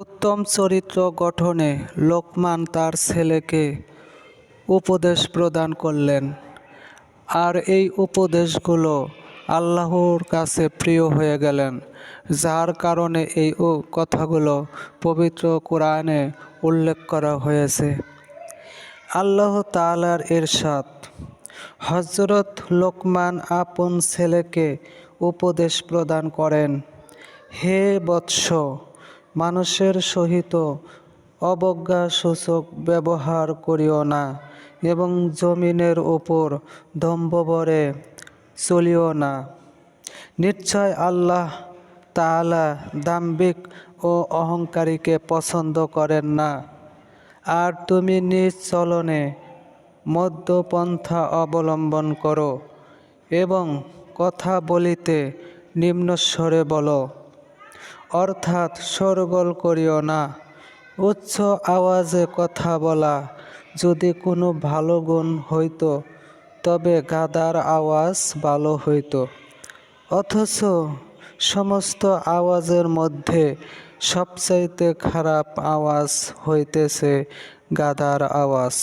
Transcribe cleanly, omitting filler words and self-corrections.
উত্তম চরিত্র গঠনে লোকমান তার ছেলেকে উপদেশ প্রদান করলেন, আর এই উপদেশগুলো আল্লাহর কাছে প্রিয় হয়ে গেলেন, যার কারণে এই কথাগুলো পবিত্র কোরআনে উল্লেখ করা হয়েছে। আল্লাহ তাআলার ইরশাদ, হযরত লোকমান আপন ছেলেকে উপদেশ প্রদান করেন, হে বৎস, মানুষের সহিত অবজ্ঞাসূচক ব্যবহার করিও না এবং জমিনের উপর দম্ভভরে চলিও না। নিশ্চয় আল্লাহ তাআলা দাম্ভিক ও অহংকারীকে পছন্দ করেন না। আর তুমি নিজ চলনে মধ্যপন্থা অবলম্বন করো এবং কথা বলিতে নিম্নস্বরে বলো, অর্থাৎ শোরগোল করিও না। উচ্চ আওয়াজে কথা বলা যদি কোনো ভালো গুণ হইত, তবে গাধার আওয়াজ ভালো হইত, অথচ সমস্ত আওয়াজের মধ্যে সবচাইতে খারাপ আওয়াজ হইতেছে গাধার আওয়াজ।